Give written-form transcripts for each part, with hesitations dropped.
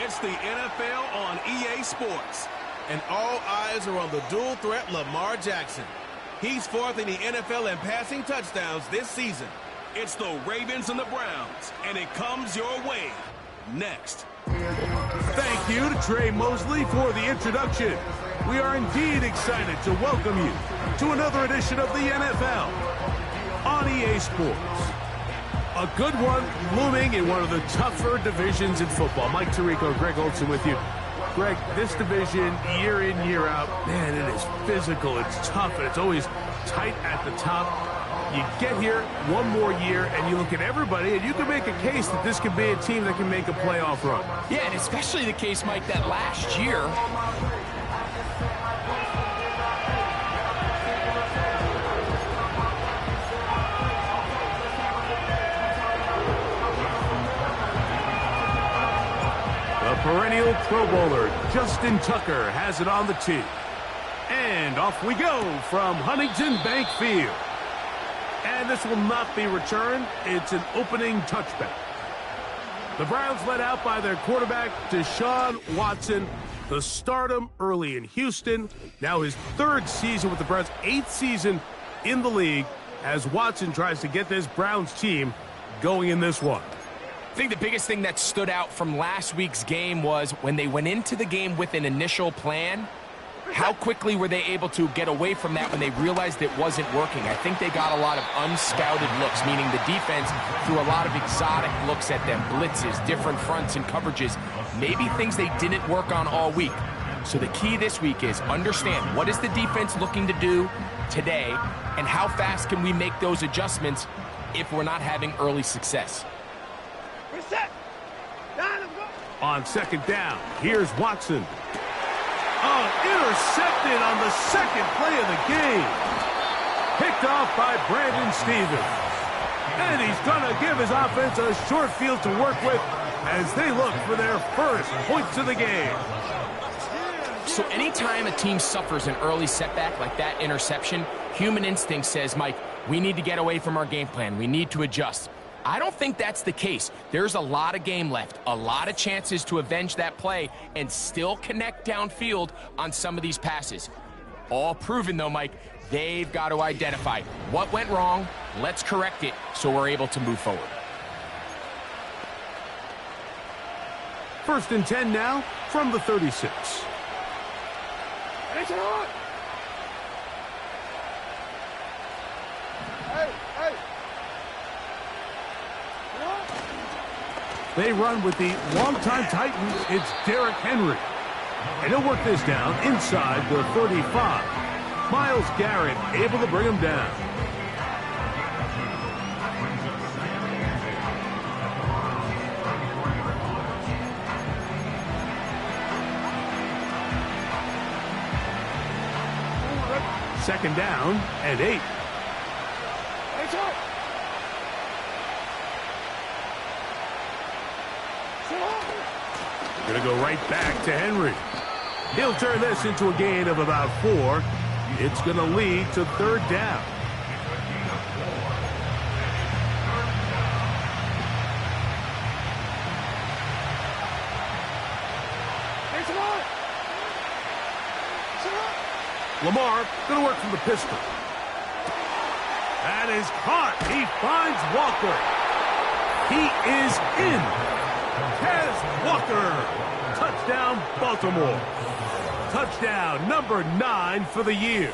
It's the NFL on EA Sports, and all eyes are on the dual threat Lamar Jackson. He's fourth in the NFL in passing touchdowns this season. It's the Ravens and the Browns, and it comes your way next. Thank you to Trey Mosley for the introduction. We are indeed excited to welcome you to another edition of the NFL on EA Sports. A good one looming in one of the tougher divisions in football. Mike Tirico, Greg Olson with you. Greg, this division, year in, year out, man, it is physical, it's tough, and it's always tight at the top. You get here one more year, and you look at everybody, and you can make a case that this could be a team that can make a playoff run. Yeah, and especially the case, Mike, that last year, the perennial Pro Bowler, Justin Tucker, has it on the tee. And off we go from Huntington Bank Field. And this will not be returned. It's an opening touchback. The Browns led out by their quarterback, Deshaun Watson, the stardom early in Houston. Now his third season with the Browns, 8th season in the league, as Watson tries to get this Browns team going in this one. I think the biggest thing that stood out from last week's game was when they went into the game with an initial plan, how quickly were they able to get away from that when they realized it wasn't working? I think they got a lot of unscouted looks, meaning the defense threw a lot of exotic looks at them, blitzes, different fronts and coverages, maybe things they didn't work on all week. So the key this week is understand what is the defense looking to do today, and how fast can we make those adjustments if we're not having early success. On second down, here's Watson. Oh, intercepted on the second play of the game. Picked off by Brandon Stevens. And he's going to give his offense a short field to work with as they look for their first points of the game. So anytime a team suffers an early setback like that interception, human instinct says, Mike, we need to get away from our game plan. We need to adjust. I don't think that's the case. There's a lot of game left, a lot of chances to avenge that play and still connect downfield on some of these passes. All proven, though, Mike, they've got to identify what went wrong, let's correct it so we're able to move forward. First and 10 now from the 36. They run with the longtime Titans. It's Derrick Henry. And he'll work this down inside the 35. Myles Garrett able to bring him down. Second down and 8. Going to go right back to Henry. He'll turn this into a gain of about 4. It's going to lead to third down. Lamar going to work from the pistol. That is caught. He finds Walker. He is in. Kez Walker. Touchdown, Baltimore. Touchdown number 9 for the year.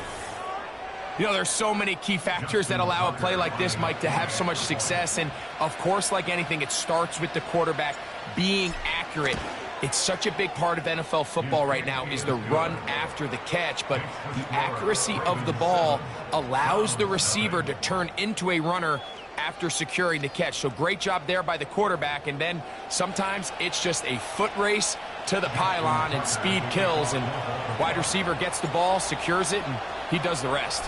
You know, there's so many key factors that allow a play like this, Mike, to have so much success. And, of course, like anything, it starts with the quarterback being accurate. It's such a big part of NFL football right now is the run after the catch, but the accuracy of the ball allows the receiver to turn into a runner after securing the catch. So great job there by the quarterback, and then sometimes it's just a foot race to the pylon and speed kills, and wide receiver gets the ball, secures it, and he does the rest.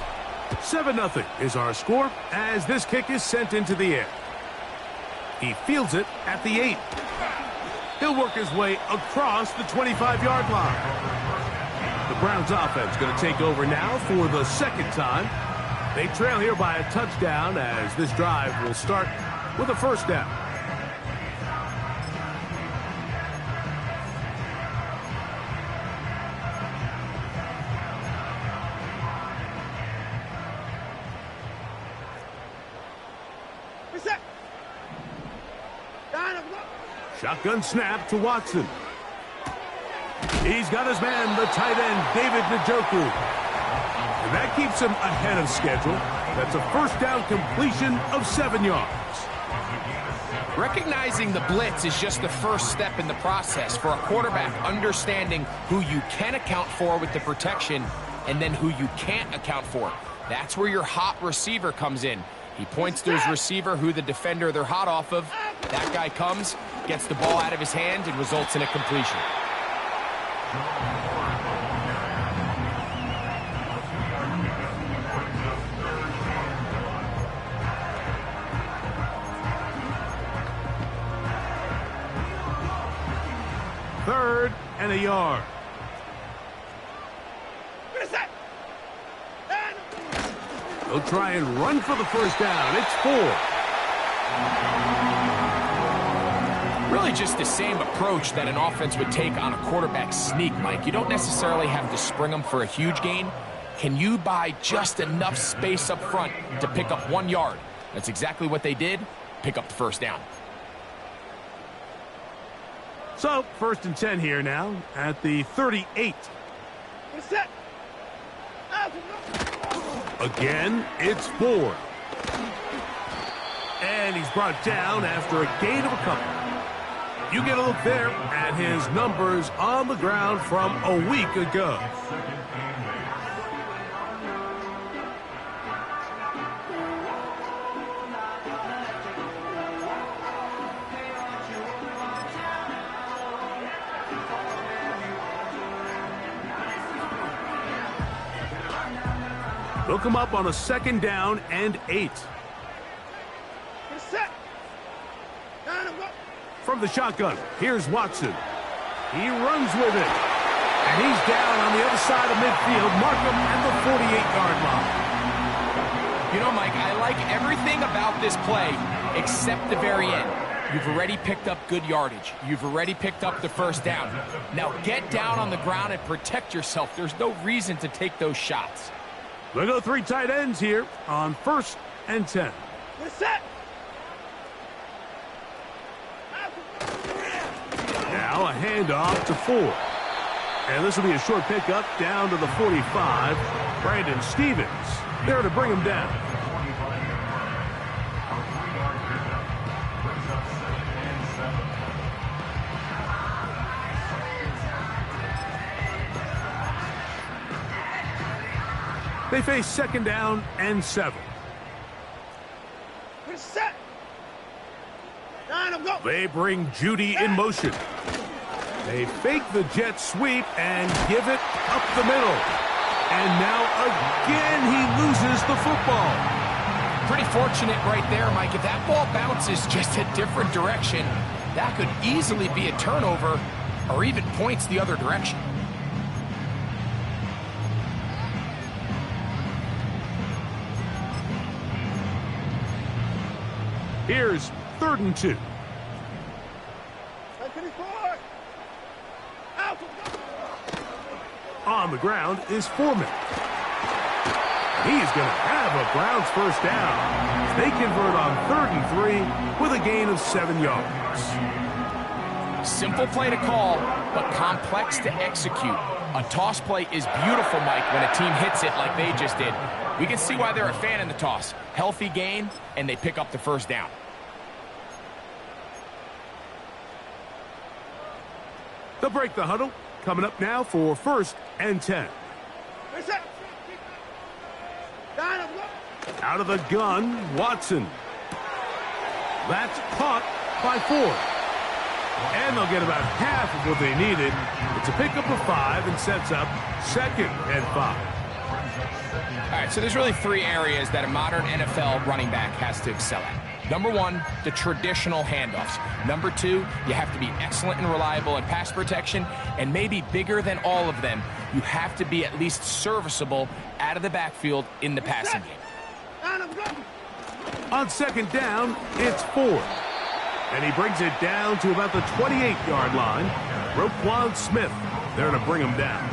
7-0 is our score as this kick is sent into the air. He fields it at the 8. He'll work his way across the 25-yard line. The Browns offense going to take over now for the second time. They trail here by a touchdown as this drive will start with a first down. Shotgun snap to Watson. He's got his man, the tight end, David Njoku. And that keeps him ahead of schedule. That's a first down completion of 7 yards. Recognizing the blitz is just the first step in the process for a quarterback, understanding who you can account for with the protection and then who you can't account for. That's where your hot receiver comes in. He points to his receiver, who the defender they're hot off of. That guy comes, gets the ball out of his hand, and results in a completion. Third and a yard. They'll try and run for the first down. It's 4. Really just the same approach that an offense would take on a quarterback sneak, Mike. You don't necessarily have to spring them for a huge gain. Can you buy just enough space up front to pick up 1 yard? That's exactly what they did. Pick up the first down. So, 1st and 10 here now at the 38. Again, it's 4. And he's brought down after a gain of a couple. You get a look there at his numbers on the ground from a week ago. They'll come up on a 2nd down and 8. From the shotgun, here's Watson. He runs with it. And he's down on the other side of midfield. Markham and the 48-yard line. You know, Mike, I like everything about this play except the very end. You've already picked up good yardage. You've already picked up the first down. Now get down on the ground and protect yourself. There's no reason to take those shots. They'll go 3 tight ends here on 1st and 10. Now a handoff to 4. And this will be a short pickup down to the 45. Brandon Stevens there to bring him down. They face 2nd down and 7. They bring Judy in motion. They fake the jet sweep and give it up the middle. And now again he loses the football. Pretty fortunate right there, Mike. If that ball bounces just a different direction, that could easily be a turnover or even points the other direction. Here's 3rd and 2. On the ground is Foreman. He's going to have a Browns first down. They convert on 3rd and 3 with a gain of 7 yards. Simple play to call, but complex to execute. A toss play is beautiful, Mike, when a team hits it like they just did. We can see why they're a fan in the toss. Healthy gain, and they pick up the first down. They'll break the huddle. Coming up now for 1st and 10. Out of the gun, Watson. That's caught by 4. And they'll get about half of what they needed. It's a pickup of 5 and sets up 2nd and 5. All right, so there's really 3 areas that a modern NFL running back has to excel at. Number 1, the traditional handoffs. Number 2, you have to be excellent and reliable in pass protection. And maybe bigger than all of them, you have to be at least serviceable out of the backfield in the passing game. On 2nd down, it's 4. And he brings it down to about the 28-yard line. Roquan Smith there to bring him down.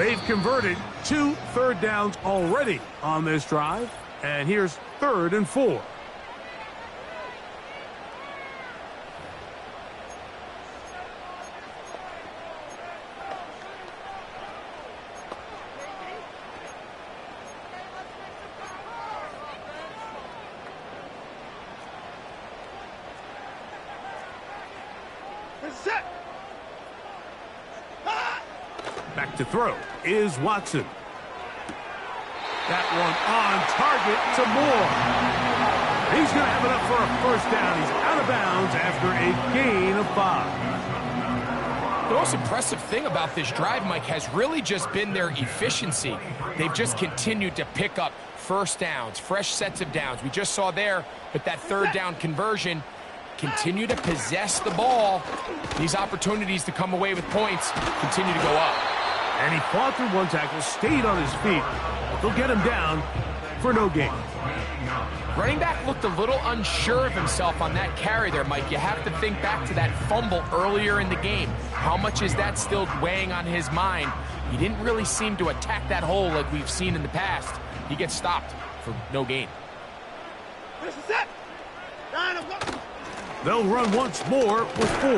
They've converted 2 third downs already on this drive. And here's 3rd and 4. Back to throw is Watson. That one on target to Moore. He's going to have enough for a first down. He's out of bounds after a gain of 5. The most impressive thing about this drive, Mike, has really just been their efficiency. They've just continued to pick up first downs, fresh sets of downs. We just saw there with that 3rd down conversion, continue to possess the ball. These opportunities to come away with points continue to go up. And he fought through one tackle, stayed on his feet. But they'll get him down for no gain. Running back looked a little unsure of himself on that carry there, Mike. You have to think back to that fumble earlier in the game. How much is that still weighing on his mind? He didn't really seem to attack that hole like we've seen in the past. He gets stopped for no gain. They'll run once more with 4.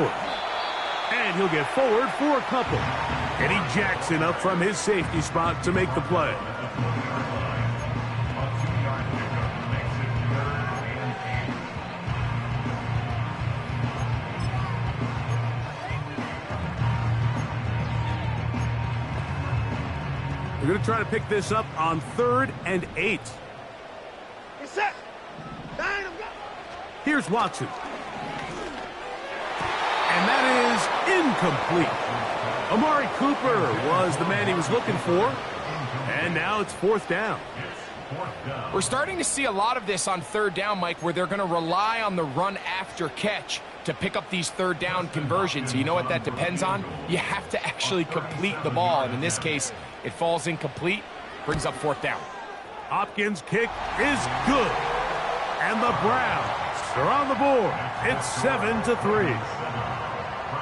And he'll get forward for a couple. Eddie Jackson up from his safety spot to make the play. We're going to try to pick this up on 3rd and 8. Here's Watson. And that is incomplete. Amari Cooper was the man he was looking for. And now it's 4th down. We're starting to see a lot of this on 3rd down, Mike, where they're going to rely on the run after catch to pick up these 3rd down conversions. So you know what that depends on? You have to actually complete the ball. And in this case, it falls incomplete, brings up 4th down. Hopkins' kick is good. And the Browns are on the board. It's 7-3.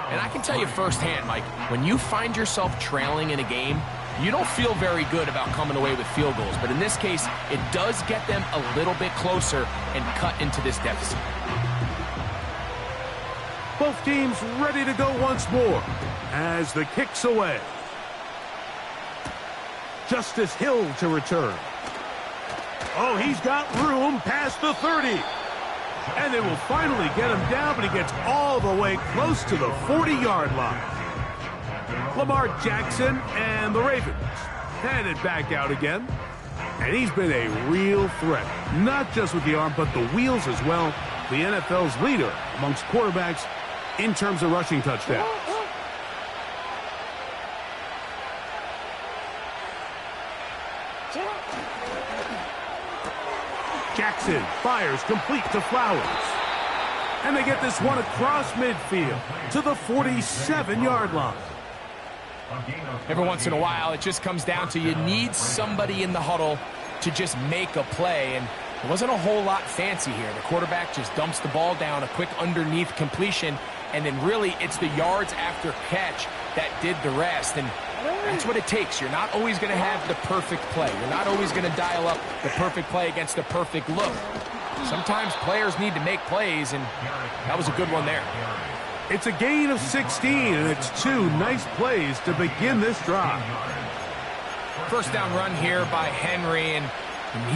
And I can tell you firsthand, Mike, when you find yourself trailing in a game, you don't feel very good about coming away with field goals. But in this case, it does get them a little bit closer and cut into this deficit. Both teams ready to go once more as the kick's away. Justice Hill to return. Oh, he's got room past the 30. And they will finally get him down, but he gets all the way close to the 40-yard line. Lamar Jackson and the Ravens headed back out again. And he's been a real threat, not just with the arm, but the wheels as well. The NFL's leader amongst quarterbacks in terms of rushing touchdowns. Jackson fires complete to Flowers. And they get this one across midfield to the 47-yard line. Every once in a while, it just comes down to you need somebody in the huddle to just make a play. And it wasn't a whole lot fancy here. The quarterback just dumps the ball down, a quick underneath completion, and then really it's the yards after catch that did the rest. And that's what it takes. You're not always going to have the perfect play. You're not always going to dial up the perfect play against the perfect look. Sometimes players need to make plays, and that was a good one there. It's a gain of 16, and it's 2 nice plays to begin this drive. First down run here by Henry, and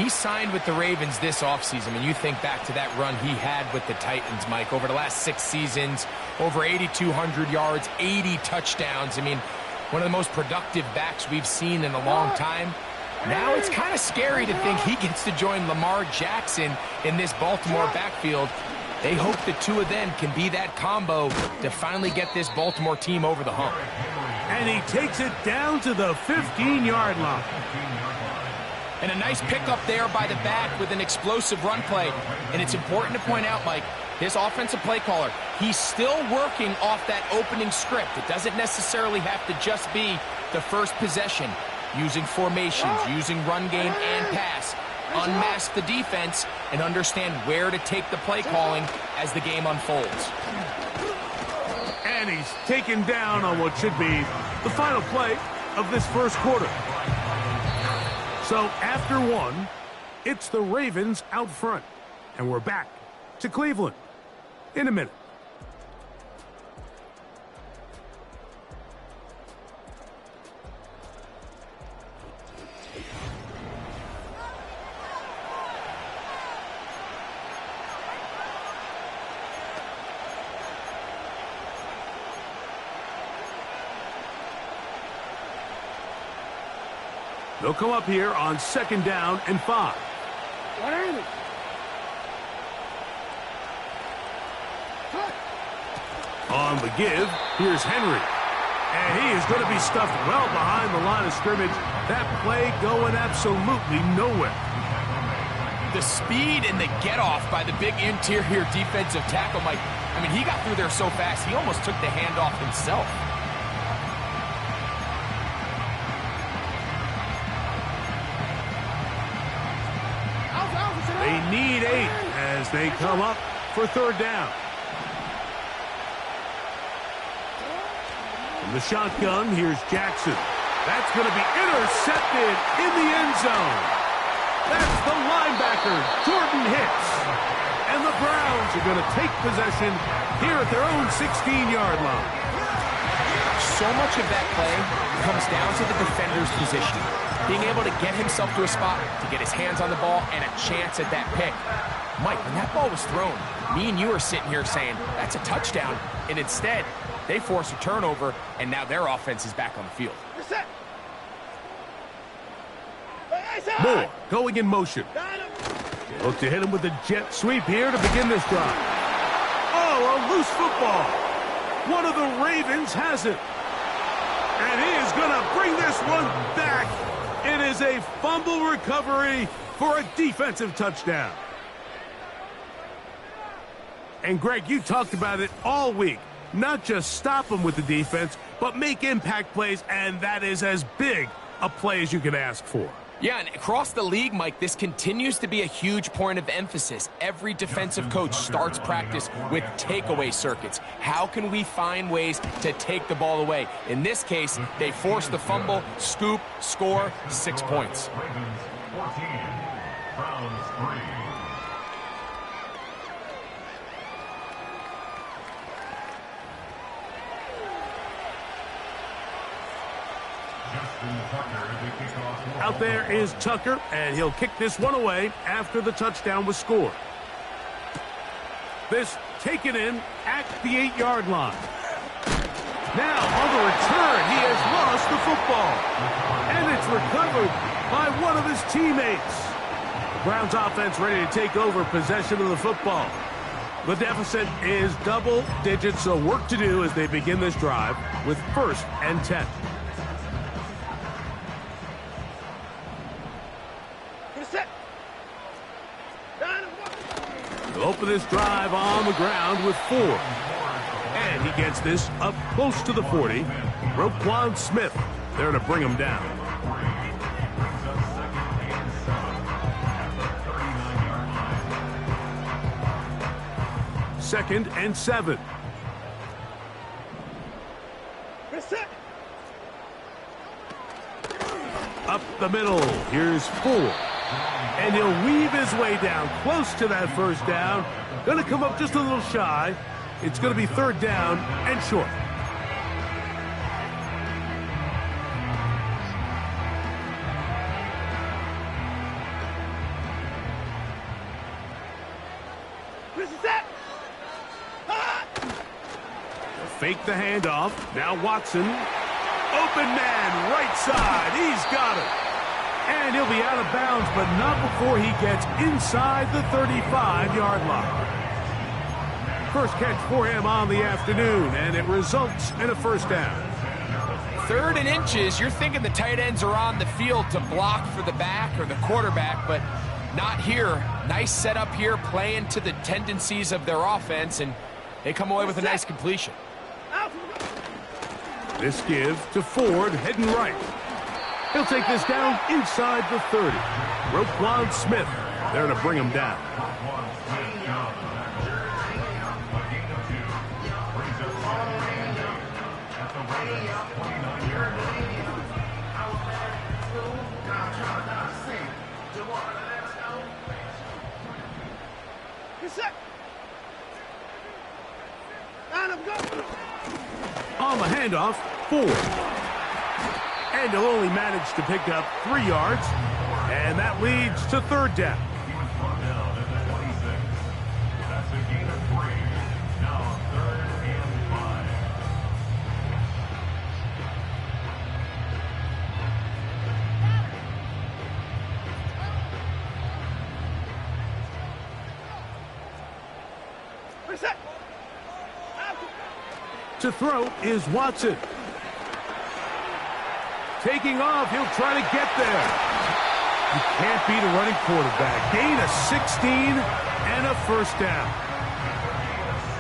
he signed with the Ravens this offseason. I mean, you think back to that run he had with the Titans, Mike, over the last 6 seasons, over 8,200 yards, 80 touchdowns. I mean, one of the most productive backs we've seen in a long time. Now it's kind of scary to think he gets to join Lamar Jackson in this Baltimore backfield. They hope the two of them can be that combo to finally get this Baltimore team over the hump. And he takes it down to the 15-yard line. And a nice pickup there by the back with an explosive run play. And it's important to point out, Mike, this offensive play caller, he's still working off that opening script. It doesn't necessarily have to just be the first possession. Using formations, using run game and pass. Unmask the defense and understand where to take the play calling as the game unfolds. And he's taken down on what should be the final play of this first quarter. So after one, it's the Ravens out front. And we're back to Cleveland in a minute. They'll come up here on 2nd down and 5. On the give, here's Henry. And he is going to be stuffed well behind the line of scrimmage. That play going absolutely nowhere. The speed and the get-off by the big interior defensive tackle, Mike. I mean, he got through there so fast, he almost took the handoff himself. They need 8 as they come up for 3rd down. From the shotgun, here's Jackson. That's going to be intercepted in the end zone. That's the linebacker, Jordan Hicks. And the Browns are going to take possession here at their own 16-yard line. So much of that play comes down to the defender's position. Being able to get himself to a spot, to get his hands on the ball, and a chance at that pick. Mike, when that ball was thrown, me and you are sitting here saying, that's a touchdown. And instead, they force a turnover, and now their offense is back on the field. Moore going in motion. They look to hit him with a jet sweep here to begin this drive. Oh, a loose football. One of the Ravens has it. And he is going to bring this one back. It is a fumble recovery for a defensive touchdown. And Greg, you talked about it all week. Not just stop them with the defense, but make impact plays, and that is as big a play as you can ask for. Yeah, and across the league, Mike, this continues to be a huge point of emphasis. Every defensive coach starts practice with takeaway circuits. How can we find ways to take the ball away? In this case, they force the fumble, scoop, score, 6 points. Ravens 14, Browns 3. Out there is Tucker, and he'll kick this one away after the touchdown was scored. This taken in at the 8-yard line. Now, on the return, he has lost the football. And it's recovered by one of his teammates. The Browns offense ready to take over possession of the football. The deficit is double digits, so work to do as they begin this drive with 1st and 10. He'll open this drive on the ground with 4. And he gets this up close to the 40. Roquan Smith there to bring him down. Second and 7. Up the middle. Here's 4. And he'll weave his way down close to that 1st down. Going to come up just a little shy. It's going to be 3rd down and short. Fake the handoff. Now Watson. Open man, right side. He's got it. And he'll be out of bounds, but not before he gets inside the 35-yard line. First catch for him on the afternoon, and it results in a 1st down. 3rd and inches, you're thinking the tight ends are on the field to block for the back or the quarterback, but not here. Nice setup here, playing to the tendencies of their offense, and they come away with a nice completion. This give to Ford, heading right. He'll take this down inside the 30. Roquan Smith there to bring him down. On the handoff, Ford. And he'll only manage to pick up 3 yards. And that leads to third down. He was brought down at the 26. That's a gain of 3. Now 3rd and 5. To throw is Watson. Taking off, he'll try to get there. You can't beat a running quarterback. Gain of 16 and a first down.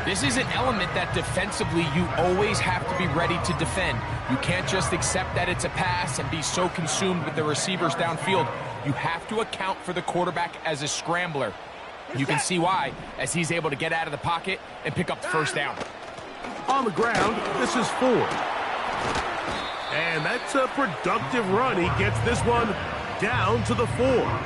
This is an element that defensively you always have to be ready to defend. You can't just accept that it's a pass and be so consumed with the receivers downfield. You have to account for the quarterback as a scrambler. You can see why, as he's able to get out of the pocket and pick up the first down. On the ground, this is Ford. And that's a productive run. He gets this one down to the 4.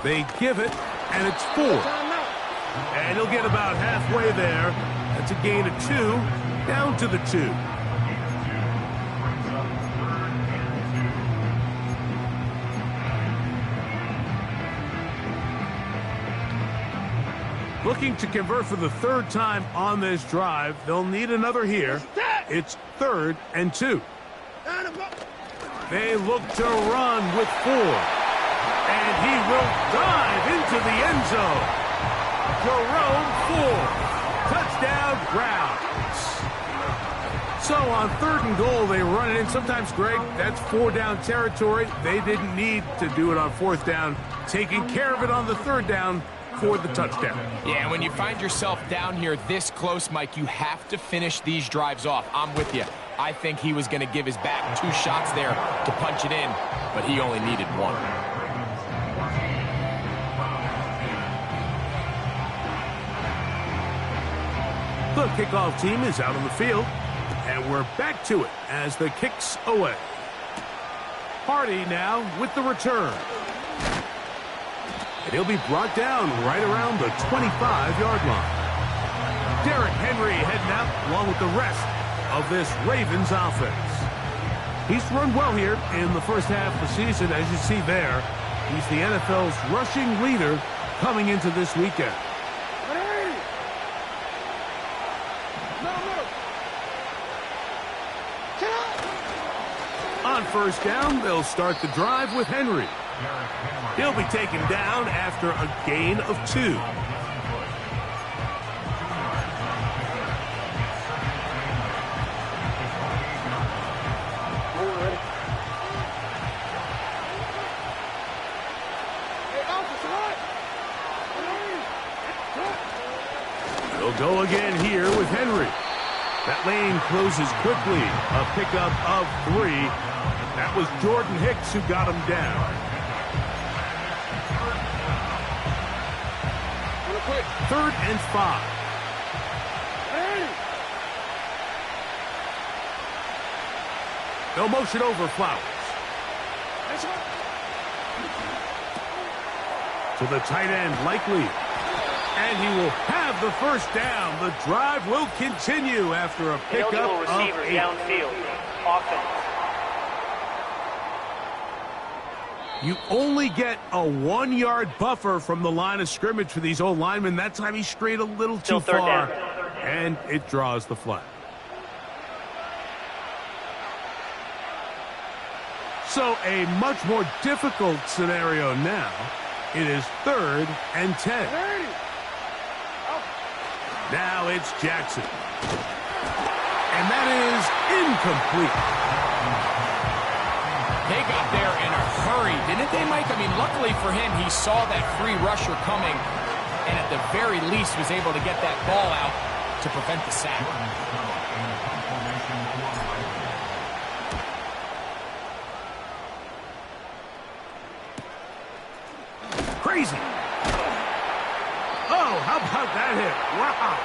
They give it, and it's 4. And he'll get about halfway there. That's a gain of 2, down to the 2. Looking to convert for the 3rd time on this drive. They'll need another here. It's 3rd and 2. They look to run with 4. And he will dive into the end zone. Jerome Ford. Touchdown, Browns. So on 3rd and goal, they run it in. Sometimes, Greg, that's 4-down territory. They didn't need to do it on 4th down. Taking care of it on the 3rd down for the touchdown. Yeah, when you find yourself down here this close, Mike, you have to finish these drives off. I'm with you. I think he was going to give his back 2 shots there to punch it in, but he only needed 1. The kickoff team is out on the field, and we're back to it as the kick's away. Hardy now with the return. And he'll be brought down right around the 25-yard line. Derrick Henry heading out along with the rest of this Ravens offense. He's run well here in the first half of the season, as you see there. He's the NFL's rushing leader coming into this weekend. On 1st down, they'll start the drive with Henry. He'll be taken down after a gain of 2. They'll go again here with Henry. That lane closes quickly. A pickup of 3. That was Jordan Hicks who got him down. 3rd and 5. They'll motion over Flowers. To the tight end, Likely. And he will have the first down. The drive will continue after a pickup of 8. Downfield. Offense. You only get a 1-yard buffer from the line of scrimmage for these old linemen. That time he strayed a little too far, and it draws the flag. So a much more difficult scenario now. It is 3rd and 10. Now it's Jackson. And that is incomplete. They got there in a hurry, didn't they, Mike? I mean, luckily for him, he saw that free rusher coming and at the very least was able to get that ball out to prevent the sack. crazy. Oh, how about that hit? Wow.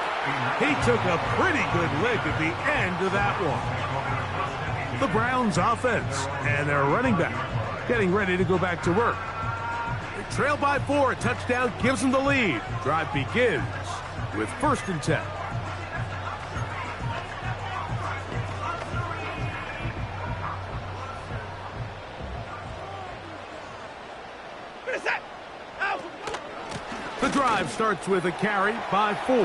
He took a pretty good lick at the end of that one. The Browns offense and their running back getting ready to go back to work. They trail by 4. A touchdown gives them the lead. Drive begins with 1st and 10. The drive starts with a carry by 4.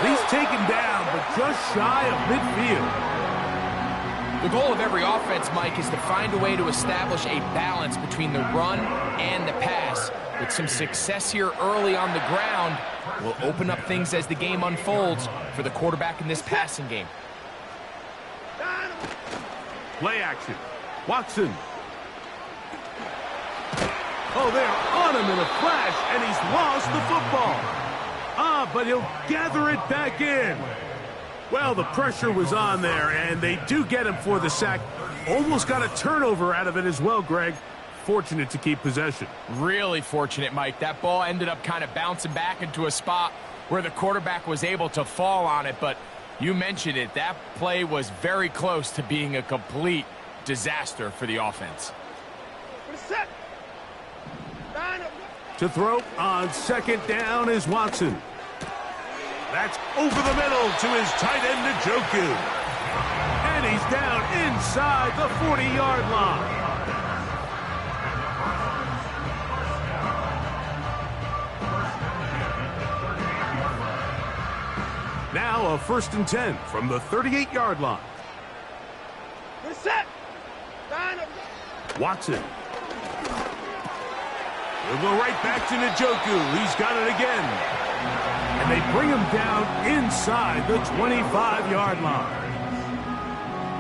He's taken down, but just shy of midfield. The goal of every offense, Mike, is to find a way to establish a balance between the run and the pass. With some success here early on the ground, will open up things as the game unfolds for the quarterback in this passing game. Play action. Watson. Oh, they're on him in a flash, and he's lost the football. But he'll gather it back in. Well, the pressure was on there, and they do get him for the sack. Almost got a turnover out of it as well, Greg. Fortunate to keep possession. Really fortunate, Mike. That ball ended up kind of bouncing back into a spot where the quarterback was able to fall on it, but you mentioned it. That play was very close to being a complete disaster for the offense. To throw on 2nd down is Watson. That's over the middle to his tight end, Njoku. And he's down inside the 40-yard line. Now a 1st and 10 from the 38-yard line. Watson. He'll go right back to Njoku. He's got it again. And they bring him down inside the 25-yard line.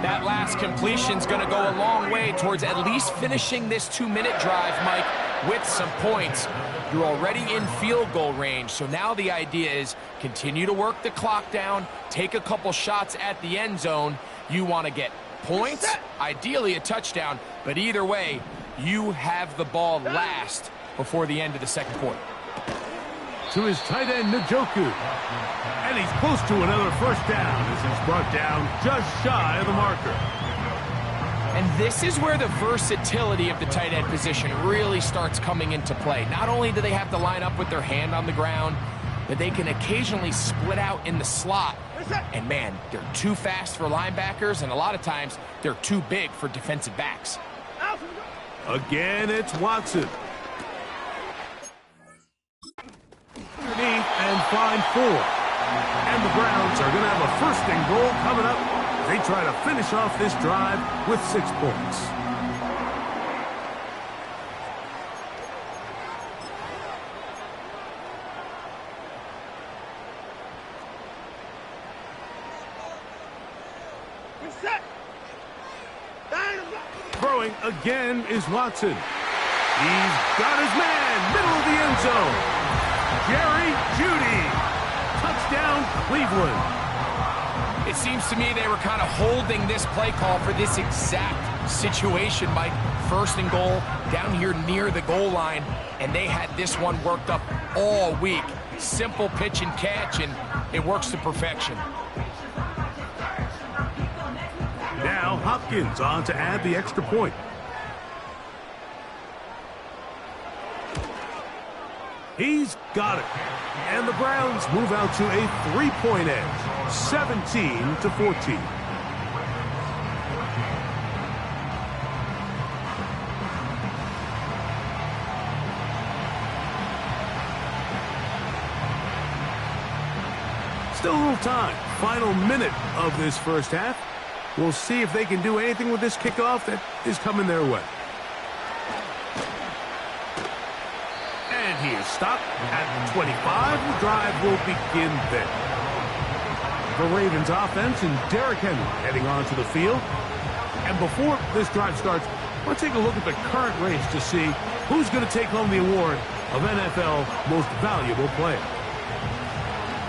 That last completion's going to go a long way towards at least finishing this 2-minute drive, Mike, with some points. You're already in field goal range, so now the idea is continue to work the clock down, take a couple shots at the end zone. You want to get points, ideally a touchdown, but either way, you have the ball last before the end of the 2nd quarter. To his tight end, Njoku. And he's close to another 1st down as he's brought down just shy of the marker. And this is where the versatility of the tight end position really starts coming into play. Not only do they have to line up with their hand on the ground, but they can occasionally split out in the slot. And man, they're too fast for linebackers, and a lot of times they're too big for defensive backs. Again, it's Watson. Underneath and find 4. And the Browns are going to have a 1st and goal coming up. They try to finish off this drive with 6 points. Throwing again is Watson. He's got his man, middle of the end zone. Jerry Jeudy. Touchdown, Cleveland. It seems to me they were kind of holding this play call for this exact situation, Mike. 1st and goal, down here near the goal line, and they had this one worked up all week. Simple pitch and catch, and it works to perfection. Now Hopkins on to add the extra point. He's got it. And the Browns move out to a 3-point edge, 17-14. Still a little time. Final minute of this 1st half. We'll see if they can do anything with this kickoff that is coming their way. And he is stopped at 25. The drive will begin there. The Ravens offense and Derrick Henry heading onto the field. And before this drive starts, we'll take a look at the current race to see who's going to take home the award of NFL Most Valuable Player.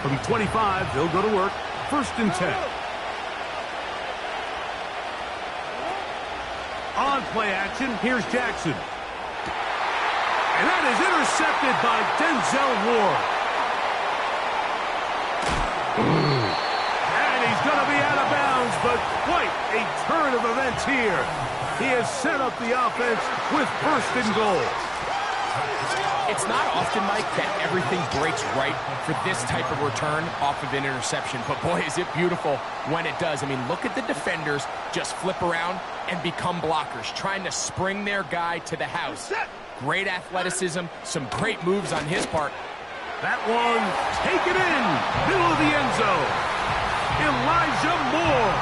From 25, they'll go to work. 1st and 10. On play action, here's Jackson. And that is intercepted by Denzel Ward. And he's going to be out of bounds, but quite a turn of events here. He has set up the offense with first and goal. It's not often, Mike, that everything breaks right for this type of return off of an interception. But, boy, is it beautiful when it does. I mean, look at the defenders just flip around and become blockers, trying to spring their guy to the house. Great athleticism, some great moves on his part. That one taken in, middle of the end zone. Elijah Moore,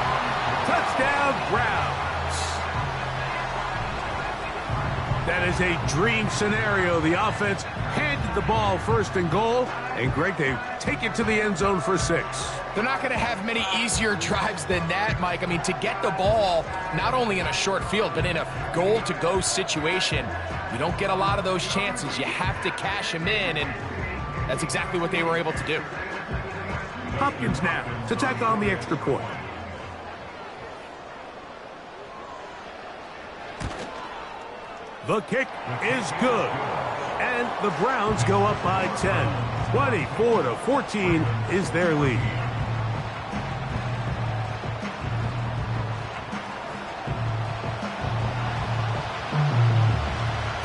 touchdown Browns. That is a dream scenario. The offense handed the ball first and goal, and Greg, they take it to the end zone for 6. They're not going to have many easier drives than that, Mike. I mean, to get the ball, not only in a short field, but in a goal-to-go situation, you don't get a lot of those chances. You have to cash them in, and that's exactly what they were able to do. Hopkins now to tack on the extra point. The kick is good. And the Browns go up by 10. 24-14 is their lead.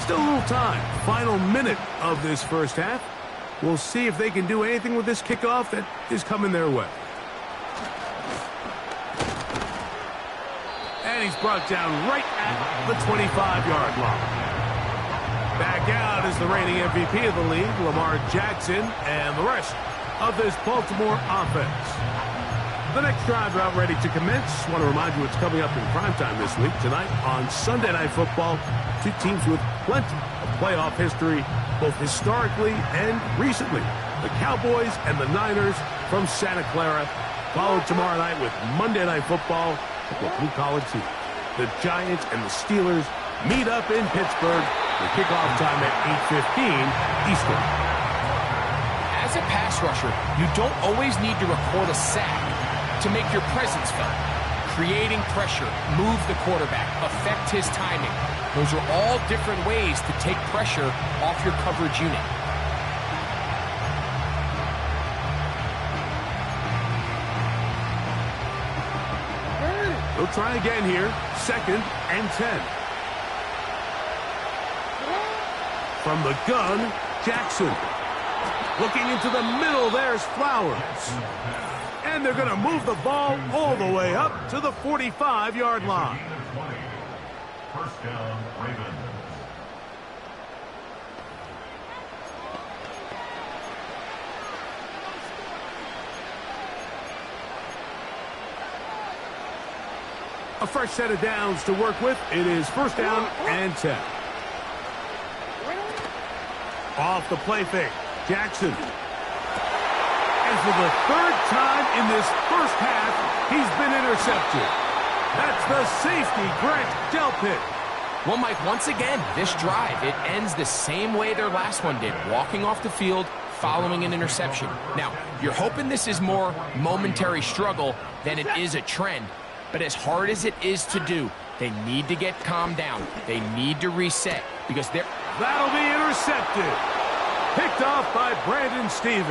Still a little time. Final minute of this first half. We'll see if they can do anything with this kickoff that is coming their way. And he's brought down right at the 25-yard line. Back out is the reigning MVP of the league, Lamar Jackson, and the rest of this Baltimore offense. The next drive about ready to commence. Want to remind you what's coming up in primetime this week. Tonight on Sunday Night Football, two teams with plenty of playoff history, both historically and recently. The Cowboys and the Niners from Santa Clara, followed tomorrow night with Monday Night Football, the blue-collar team. The Giants and the Steelers meet up in Pittsburgh. The kickoff time at 8:15 Eastern. As a pass rusher, you don't always need to record a sack to make your presence felt. Creating pressure, move the quarterback, affect his timing. Those are all different ways to take pressure off your coverage unit. We'll try again here. 2nd and 10. From the gun, Jackson. Looking into the middle, there's Flowers. And they're going to move the ball all the way up to the 45-yard line. First down, Ravens. A fresh set of downs to work with. It is first down and 10. Off the play fake, Jackson. And for the 3rd time in this first half, he's been intercepted. That's the safety, Grant Delpit. Well, Mike, once again, this drive, it ends the same way their last one did, walking off the field, following an interception. Now, you're hoping this is more momentary struggle than it is a trend, but as hard as it is to do, they need to get calmed down. They need to reset because they're... That'll be intercepted. Picked off by Brandon Stevens.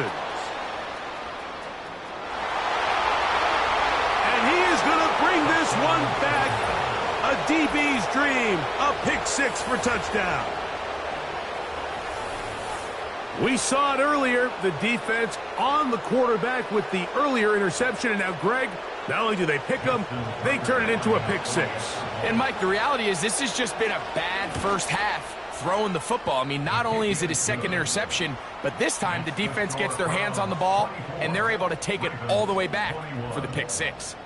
And he is going to bring this one back. A DB's dream. A pick 6 for touchdown. We saw it earlier. The defense on the quarterback with the earlier interception. And now, Greg, not only do they pick him, they turn it into a pick 6. And, Mike, the reality is this has just been a bad first half throwing the football. I mean, not only is it his 2nd interception, but this time the defense gets their hands on the ball, and they're able to take it all the way back for the pick 6.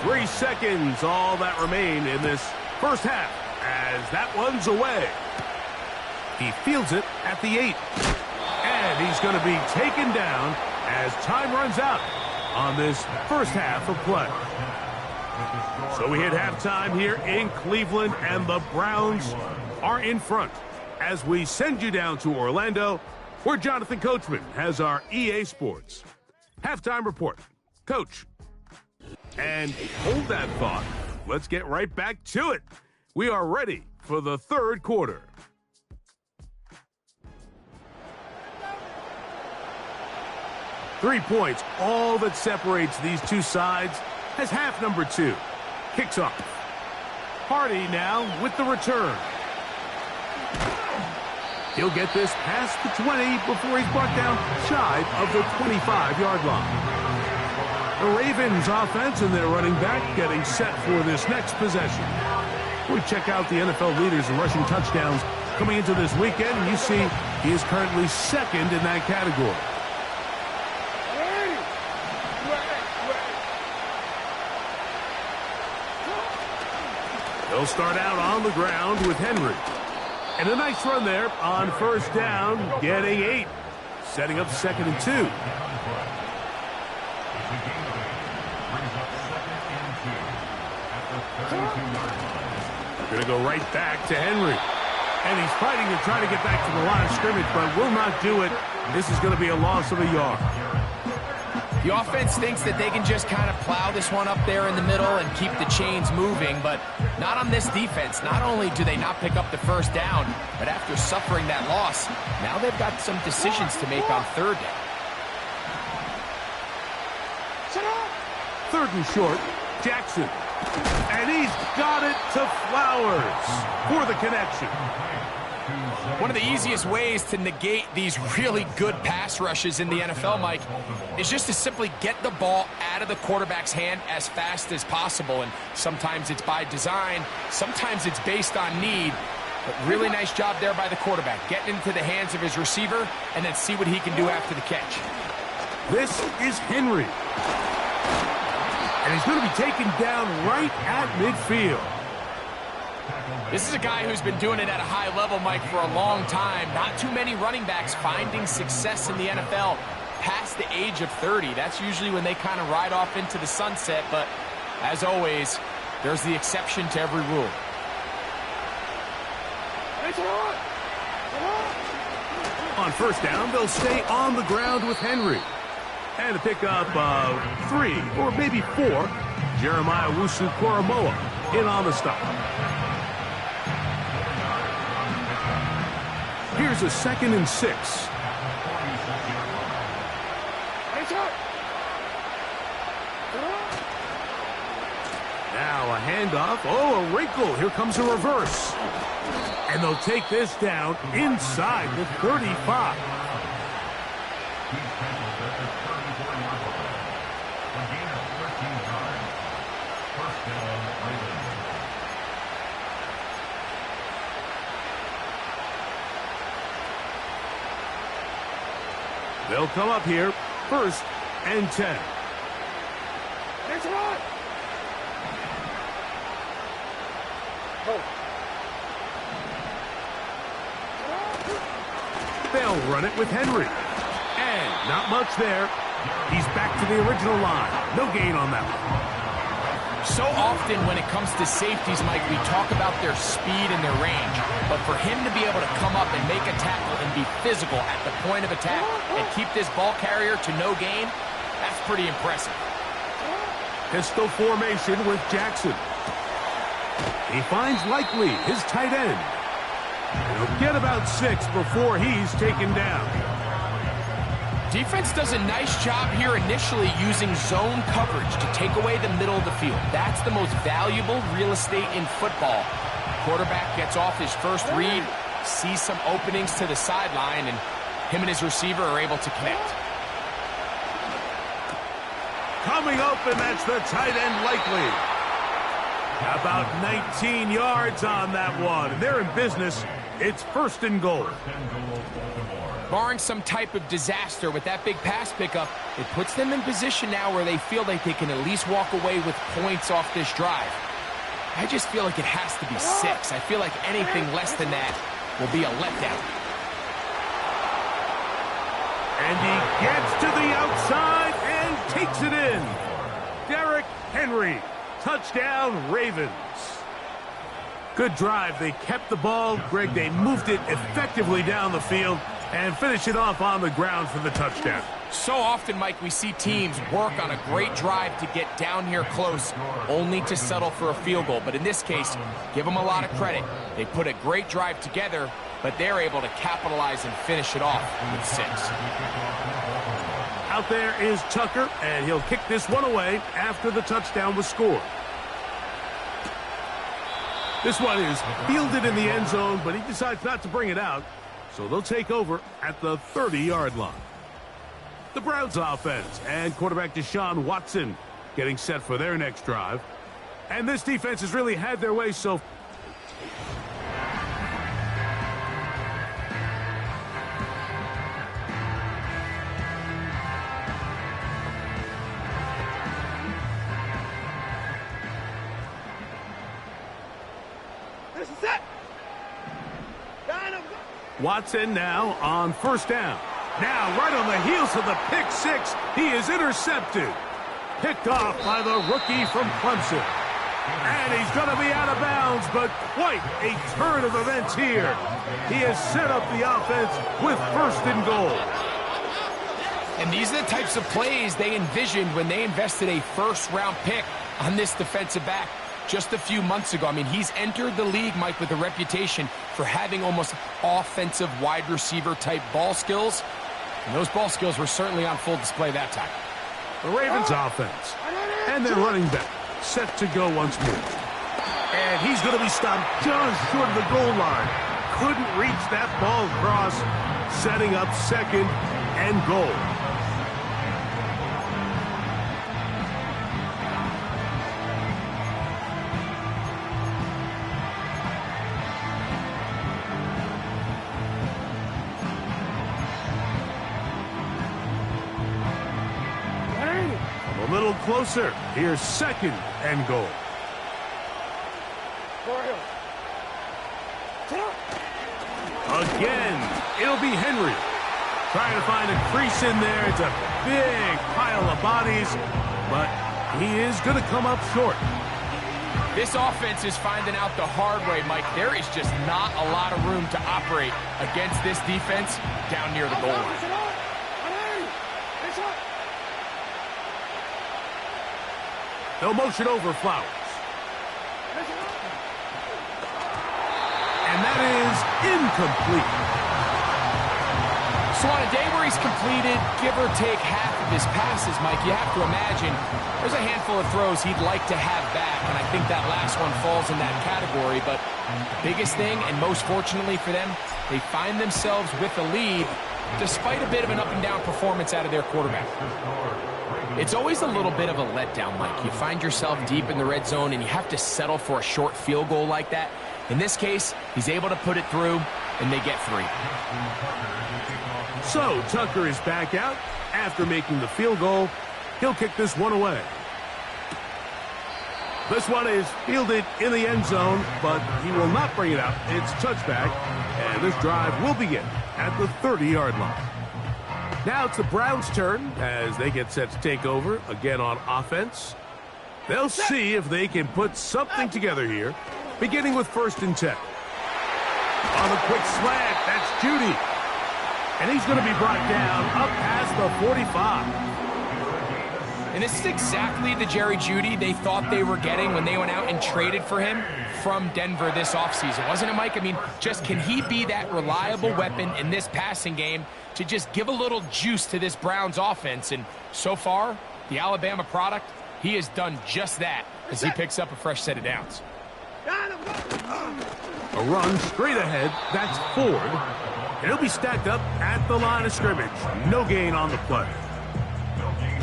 Three seconds, all that remain in this first half, as that one's away. He fields it at the 8. And he's going to be taken down as time runs out on this first half of play. So we hit halftime here in Cleveland, and the Browns are in front as we send you down to Orlando, where Jonathan Coachman has our EA Sports Halftime report. Coach. And hold that thought. Let's get right back to it. We are ready for the third quarter. Three points, all that separates these two sides, as half number 2 kicks off. Hardy now with the return. He'll get this past the 20 before he's brought down shy of the 25-yard line. The Ravens offense and their running back getting set for this next possession. We check out the NFL leaders in rushing touchdowns coming into this weekend, and you see he is currently second in that category. They'll start out on the ground with Henry. And a nice run there on first down, getting 8. Setting up 2nd and 2. Going to go right back to Henry. And he's fighting to try to get back to the line of scrimmage, but will not do it. This is going to be a loss of a yard. The offense thinks that they can just kind of plow this one up there in the middle and keep the chains moving, but not on this defense. Not only do they not pick up the first down, but after suffering that loss, now they've got some decisions to make on third down. Third and short, Jackson. And he's got it to Flowers for the connection. One of the easiest ways to negate these really good pass rushes in the NFL, Mike, is just to simply get the ball out of the quarterback's hand as fast as possible. And sometimes it's by design, sometimes it's based on need. But really nice job there by the quarterback, getting into the hands of his receiver and then see what he can do after the catch. This is Henry. And he's going to be taken down right at midfield. This is a guy who's been doing it at a high level, Mike, for a long time. Not too many running backs finding success in the NFL past the age of 30. That's usually when they kind of ride off into the sunset, but as always, there's the exception to every rule. On first down, they'll stay on the ground with Henry. And a pickup of 3 or maybe 4, Jeremiah Owusu-Koramoah in on the stop. Here's a 2nd and 6. Now a handoff. Oh, a wrinkle. Here comes a reverse. And they'll take this down inside the 35. They'll come up here, 1st and 10. They'll run it with Henry. And not much there. He's back to the original line. No gain on that one. So often when it comes to safeties, Mike, we talk about their speed and their range. But for him to be able to come up and make a tackle and be physical at the point of attack and keep this ball carrier to no gain, that's pretty impressive. Pistol formation with Jackson. He finds Likely, his tight end. And he'll get about 6 before he's taken down. Defense does a nice job here initially using zone coverage to take away the middle of the field. That's the most valuable real estate in football. Quarterback gets off his first read, sees some openings to the sideline, and him and his receiver are able to connect. Coming up, and that's the tight end Likely. About 19 yards on that one. They're in business. It's 1st and goal. Barring some type of disaster with that big pass pickup, it puts them in position now where they feel like they can at least walk away with points off this drive. I just feel like it has to be 6. I feel like anything less than that will be a letdown. And he gets to the outside and takes it in. Derrick Henry. Touchdown, Ravens. Good drive. They kept the ball. Greg, they moved it effectively down the field. and finish it off on the ground for the touchdown. So often, Mike, we see teams work on a great drive to get down here close, only to settle for a field goal. But in this case, give them a lot of credit. They put a great drive together, but they're able to capitalize and finish it off with 6. Out there is Tucker, and he'll kick this one away after the touchdown was scored. This one is fielded in the end zone, but he decides not to bring it out, so they'll take over at the 30-yard line. The Browns offense and quarterback Deshaun Watson getting set for their next drive. And this defense has really had their way so far. Watson now on first down. Now right on the heels of the pick 6, he is intercepted. Picked off by the rookie from Clemson. And he's going to be out of bounds, but quite a turn of events here. He has set up the offense with first and goal. And these are the types of plays they envisioned when they invested a first-round pick on this defensive back just a few months ago. I mean, he's entered the league, Mike, with a reputation for having almost offensive wide receiver type ball skills. And those ball skills were certainly on full display that time. The Ravens offense and their running back set to go once more. And he's going to be stopped just short of the goal line. Couldn't reach that ball across, setting up second and goal. A little closer. Here's second and goal. Again, it'll be Henry. Trying to find a crease in there. It's a big pile of bodies, but he is going to come up short. This offense is finding out the hard way, Mike. There is just not a lot of room to operate against this defense down near the goal line. They'll motion over Flowers. And that is incomplete. So on a day where he's completed, give or take half of his passes, Mike, you have to imagine there's a handful of throws he'd like to have back, and I think that last one falls in that category. But the biggest thing, and most fortunately for them, they find themselves with a lead despite a bit of an up-and-down performance out of their quarterback. It's always a little bit of a letdown, Mike. You find yourself deep in the red zone, and you have to settle for a short field goal like that. In this case, he's able to put it through, and they get 3. So Tucker is back out after making the field goal. He'll kick this one away. This one is fielded in the end zone, but he will not bring it out. It's touchback, and this drive will begin at the 30-yard line. Now it's the Browns' turn as they get set to take over again on offense. They'll see if they can put something together here, beginning with 1st and 10. On the quick slant, that's Judy. And he's going to be brought down up past the 45. And this is exactly the Jerry Jeudy they thought they were getting when they went out and traded for him from Denver this offseason. Wasn't it, Mike? I mean, just can he be that reliable weapon in this passing game to just give a little juice to this Browns offense? And so far, the Alabama product, he has done just that as he picks up a fresh set of downs. A run straight ahead. That's Ford. He'll be stacked up at the line of scrimmage. No gain on the play.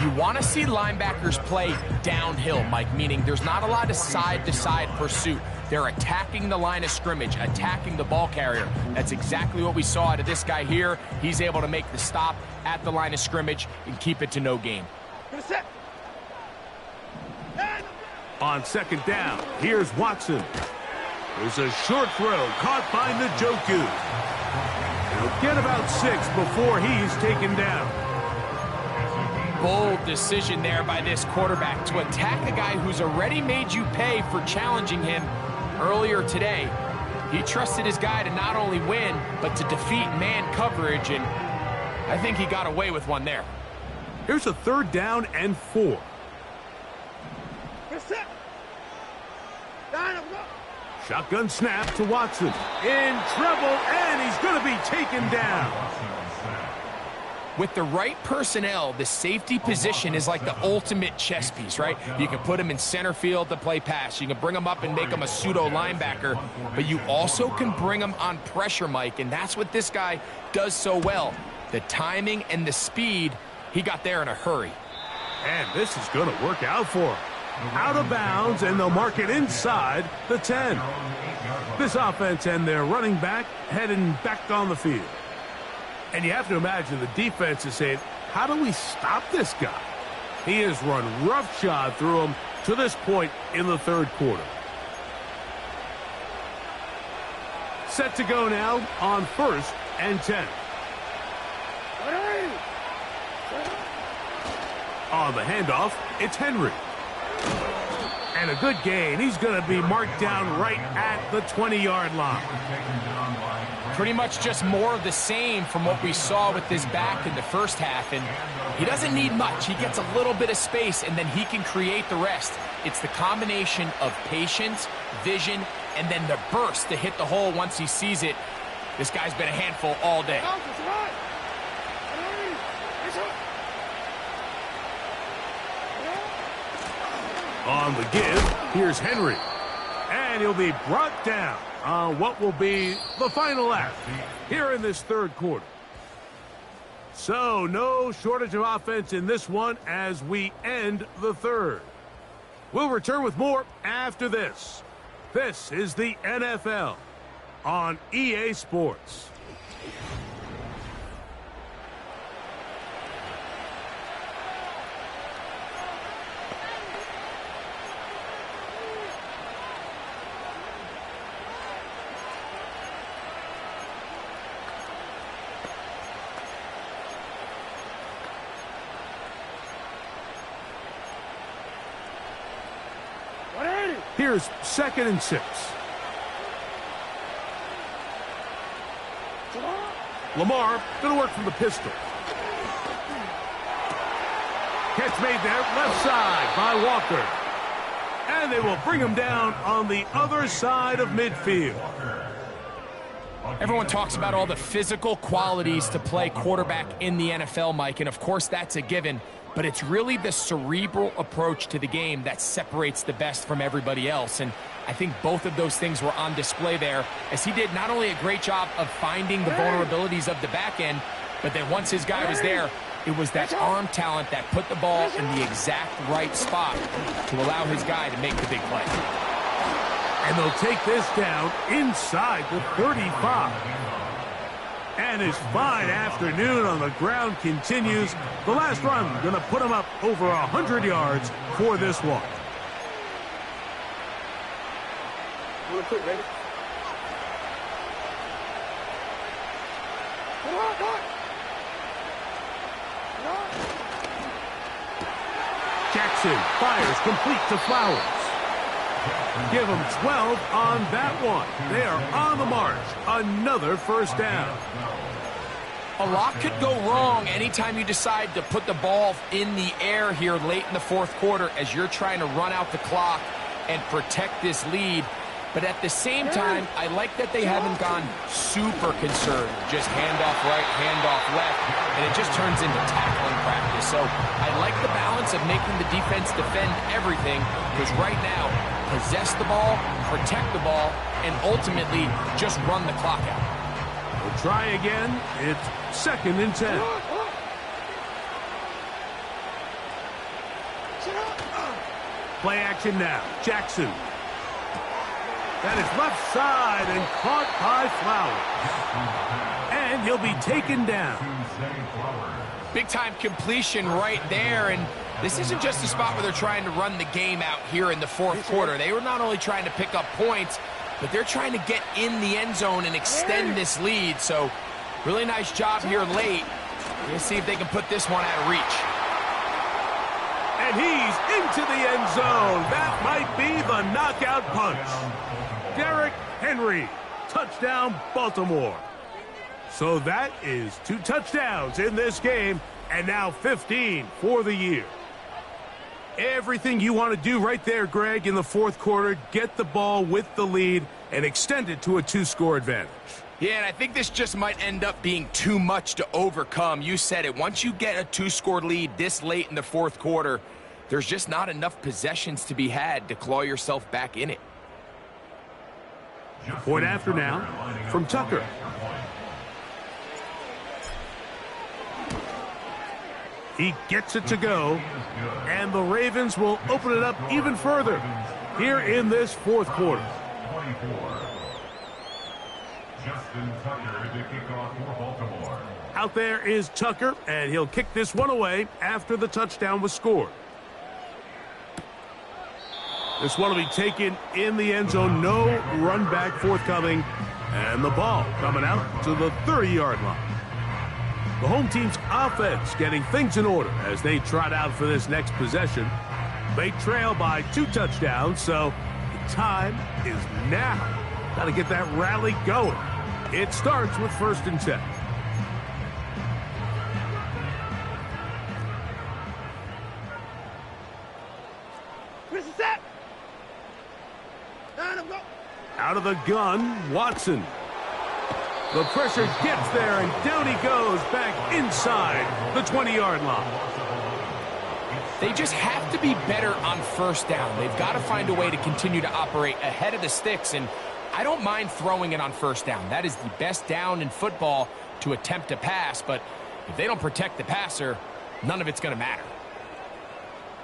You want to see linebackers play downhill, Mike, meaning there's not a lot of side-to-side pursuit. They're attacking the line of scrimmage, attacking the ball carrier. That's exactly what we saw out of this guy here. He's able to make the stop at the line of scrimmage and keep it to no gain. On 2nd down, here's Watson. There's a short throw caught by Njoku. He'll get about 6 before he's taken down. Bold decision there by this quarterback to attack a guy who's already made you pay for challenging him earlier today. He trusted his guy to not only win, but to defeat man coverage, and I think he got away with one there. Here's a 3rd down and 4. Shotgun snap to Watson. In trouble, and he's going to be taken down. With the right personnel, the safety position is like the ultimate chess piece, right? You can put him in center field to play pass. You can bring him up and make him a pseudo linebacker, but you also can bring him on pressure, Mike, and that's what this guy does so well. The timing and the speed, he got there in a hurry. And this is going to work out for him. Out of bounds, and they'll mark it inside the 10. This offense and their running back heading back on the field. And you have to imagine the defense is saying, how do we stop this guy? He has run roughshod through him to this point in the 3rd quarter. Set to go now on 1st and 10. On the handoff, it's Henry. And a good gain. He's going to be marked down right at the 20-yard line. Pretty much just more of the same from what we saw with this back in the first half. And he doesn't need much. He gets a little bit of space, and then he can create the rest. It's the combination of patience, vision, and then the burst to hit the hole once he sees it. This guy's been a handful all day. On the give, here's Henry. And he'll be brought down on what will be the final act here in this 3rd quarter. So no shortage of offense in this one as we end the 3rd. We'll return with more after this. This is the NFL on EA Sports. Here's 2nd and 6. Lamar going to work from the pistol. Catch made there, left side by Walker. And they will bring him down on the other side of midfield. Everyone talks about all the physical qualities to play quarterback in the NFL, Mike, and of course that's a given. But it's really the cerebral approach to the game that separates the best from everybody else. And I think both of those things were on display there, as he did not only a great job of finding the vulnerabilities of the back end, but then once his guy was there, it was that arm talent that put the ball in the exact right spot to allow his guy to make the big play. And they'll take this down inside the 35. And his fine afternoon on the ground continues. The last run going to put him up over 100 yards for this one. Real quick, baby. Jackson fires complete to Flowers. Give them 12 on that one. They are on the march. Another 1st down. A lot could go wrong anytime you decide to put the ball in the air here late in the 4th quarter as you're trying to run out the clock and protect this lead. But at the same time, I like that they haven't gone super concerned. Just handoff right, handoff left, and it just turns into tackling practice. So I like the balance of making the defense defend everything, because right now, possess the ball, protect the ball, and ultimately just run the clock out. We'll try again. It's 2nd and 10. Play action now. Jackson. That is left side and caught by Flowers. And he'll be taken down. Big-time completion right there, and this isn't just a spot where they're trying to run the game out here in the 4th quarter. They were not only trying to pick up points, but they're trying to get in the end zone and extend this lead. So really nice job here late. We'll see if they can put this one out of reach. And he's into the end zone. That might be the knockout punch. Derrick Henry Touchdown, Baltimore. So that is 2 touchdowns in this game, and now 15 for the year. Everything you want to do right there, Greg, in the fourth quarter, get the ball with the lead and extend it to a 2-score advantage. Yeah, and I think this just might end up being too much to overcome. You said it. Once you get a 2-score lead this late in the fourth quarter, there's just not enough possessions to be had to claw yourself back in it. Point after now from Tucker. He gets it to go, and the Ravens will open it up even further here in this fourth quarter. 24. Justin Tucker to kick off for Baltimore. Out there is Tucker, and he'll kick this one away after the touchdown was scored. This one will be taken in the end zone. No run back forthcoming, and the ball coming out to the 30-yard line. The home team's offense getting things in order as they trot out for this next possession. They trail by 2 touchdowns, so the time is now. Got to get that rally going. It starts with 1st and 10. Where's the set? Out of the gun, Watson. The pressure gets there, and down he goes back inside the 20-yard line. They just have to be better on 1st down. They've got to find a way to continue to operate ahead of the sticks, and I don't mind throwing it on 1st down. That is the best down in football to attempt a pass, but if they don't protect the passer, none of it's going to matter.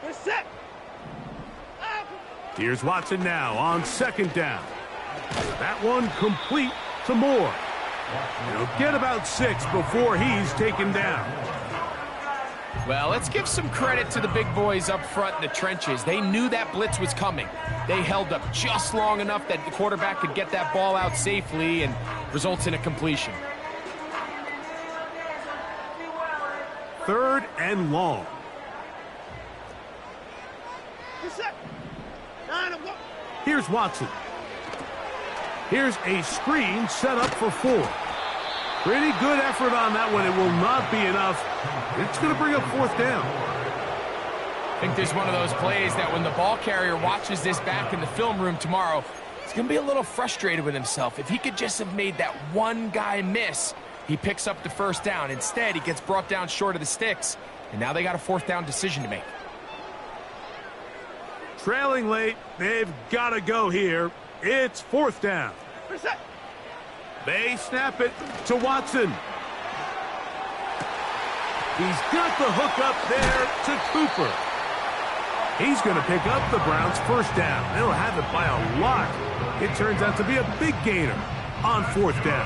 Where's the set? Here's Watson now on 2nd down. That one complete to Moore. He'll get about 6 before he's taken down. Well, let's give some credit to the big boys up front in the trenches. They knew that blitz was coming. They held up just long enough that the quarterback could get that ball out safely and results in a completion. 3rd and long. Here's Watson. Here's a screen set up for 4. Pretty good effort on that one. It will not be enough. It's going to bring up 4th down. I think there's one of those plays that when the ball carrier watches this back in the film room tomorrow, he's going to be a little frustrated with himself. If he could just have made that one guy miss, he picks up the 1st down. Instead, he gets brought down short of the sticks, and now they got a 4th down decision to make. Trailing late, they've got to go here. It's 4th down. They snap it to Watson. He's got the hook up there to Cooper. He's going to pick up the Browns' 1st down. They'll have it by a lot. It turns out to be a big gainer on 4th down.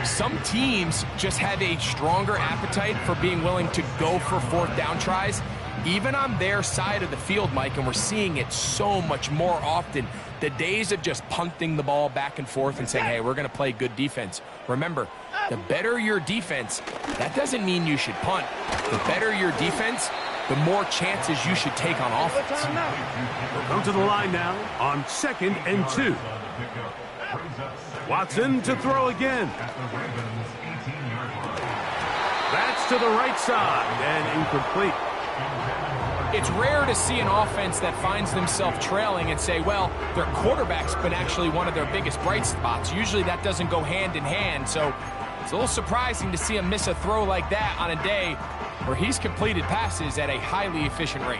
Some teams just have a stronger appetite for being willing to go for 4th down tries, even on their side of the field, Mike, and we're seeing it so much more often. The days of just punting the ball back and forth and saying, hey, we're going to play good defense. Remember, the better your defense, that doesn't mean you should punt. The better your defense, the more chances you should take on offense. We'll come to the line now on 2nd and 2. Watson to throw again. That's to the right side and incomplete. It's rare to see an offense that finds themselves trailing and say, well, their quarterback's been actually one of their biggest bright spots. Usually that doesn't go hand in hand, so it's a little surprising to see him miss a throw like that on a day where he's completed passes at a highly efficient rate.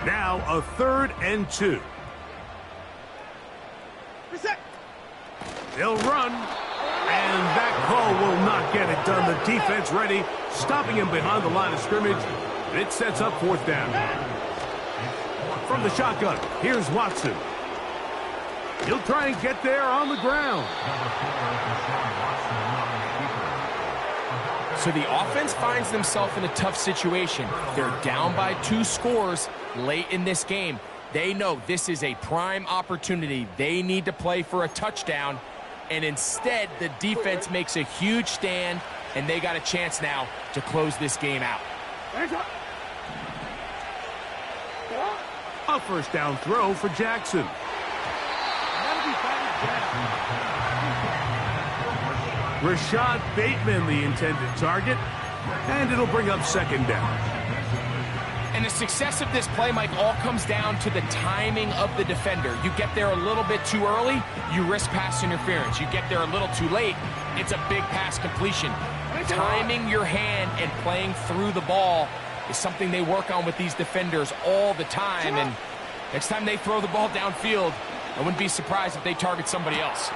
Now a 3rd and 2. They'll run, and that call will not get it done. The defense ready, stopping him behind the line of scrimmage. It sets up 4th down. From the shotgun, here's Watson. He'll try and get there on the ground. So the offense finds themselves in a tough situation. They're down by 2 scores late in this game. They know this is a prime opportunity. They need to play for a touchdown, and instead the defense makes a huge stand, and they got a chance now to close this game out. A 1st down throw for Jackson. Rashad Bateman, the intended target, and it'll bring up second down. And the success of this play, Mike, all comes down to the timing of the defender. You get there a little bit too early, you risk pass interference. You get there a little too late, it's a big pass completion. Timing your hand and playing through the ball is something they work on with these defenders all the time. And next time they throw the ball downfield, I wouldn't be surprised if they target somebody else.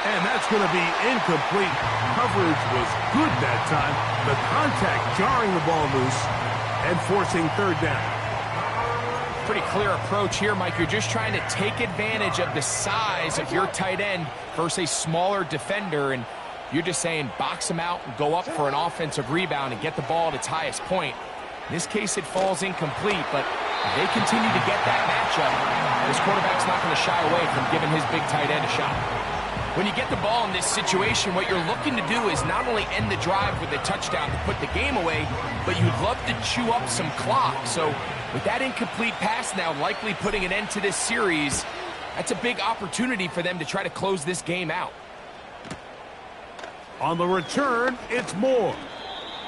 And that's going to be incomplete. Coverage was good that time. The contact jarring the ball loose and forcing third down. Pretty clear approach here, Mike. You're just trying to take advantage of the size of your tight end versus a smaller defender, and you're just saying box him out and go up for an offensive rebound and get the ball at its highest point. In this case, it falls incomplete, but if they continue to get that matchup, this quarterback's not going to shy away from giving his big tight end a shot. When you get the ball in this situation, what you're looking to do is not only end the drive with a touchdown to put the game away, but you'd love to chew up some clock. So with that incomplete pass now likely putting an end to this series, that's a big opportunity for them to try to close this game out. On the return, it's Moore.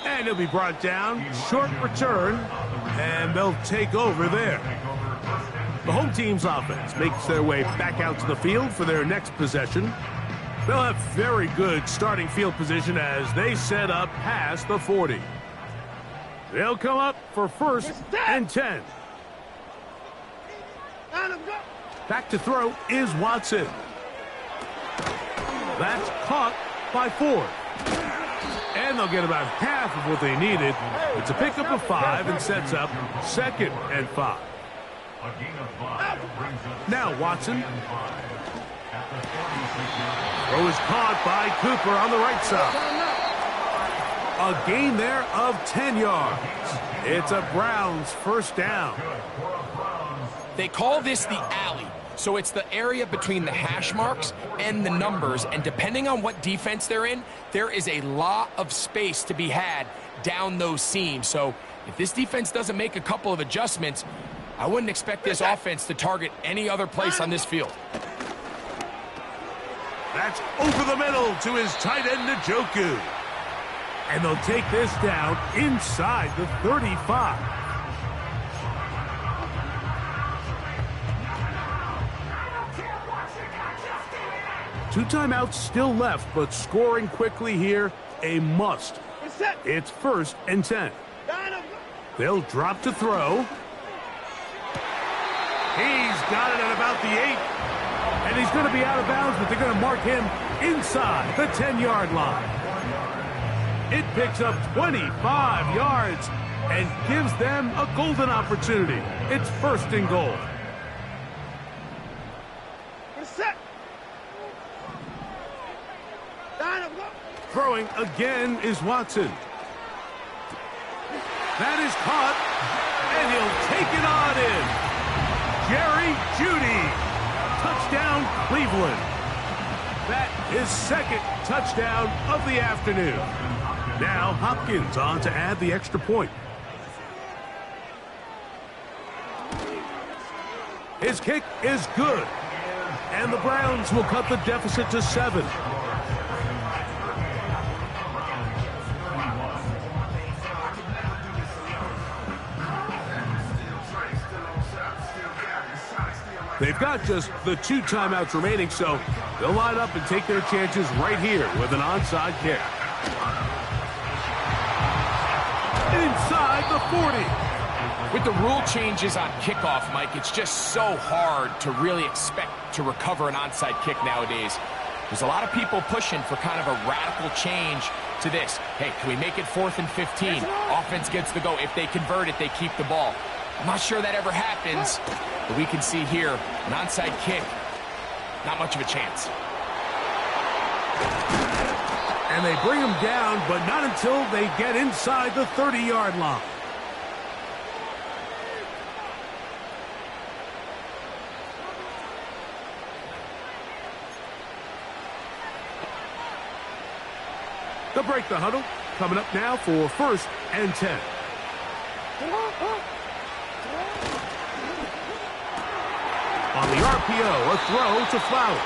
And he'll be brought down. Short return. And they'll take over there. The home team's offense makes their way back out to the field for their next possession. They'll have very good starting field position as they set up past the 40. They'll come up for first and 10. Back to throw is Watson. That's caught by Ford. And they'll get about half of what they needed. It's a pickup of 5 and sets up second and 5. Now Watson. Throw is caught by Cooper on the right side. A gain there of 10 yards. It's a Browns first down. They call this the alley. So it's the area between the hash marks and the numbers, and depending on what defense they're in, there is a lot of space to be had down those seams. So if this defense doesn't make a couple of adjustments, I wouldn't expect this offense to target any other place on this field. That's over the middle to his tight end, Njoku. And they'll take this down inside the 35. Two timeouts still left, but scoring quickly here, a must. It's first and 10. They'll drop to throw. He's got it at about the 8. And he's going to be out of bounds, but they're going to mark him inside the 10-yard line. It picks up 25 yards and gives them a golden opportunity. It's first and goal. Throwing again is Watson. That is caught, and he'll take it on in. Jerry Jeudy. Touchdown, Cleveland. That is second touchdown of the afternoon. Now Hopkins on to add the extra point. His kick is good. And the Browns will cut the deficit to 7. They've got just the 2 timeouts remaining, so they'll line up and take their chances right here with an onside kick. Inside the 40. With the rule changes on kickoff, Mike, it's just so hard to really expect to recover an onside kick nowadays. There's a lot of people pushing for kind of a radical change to this. Hey, can we make it 4th and 15? Offense gets the go. If they convert it, they keep the ball. I'm not sure that ever happens, but we can see here, an onside kick, not much of a chance. And they bring him down, but not until they get inside the 30-yard line. They'll break the huddle. Coming up now for first and 10. On the RPO, a throw to Flowers.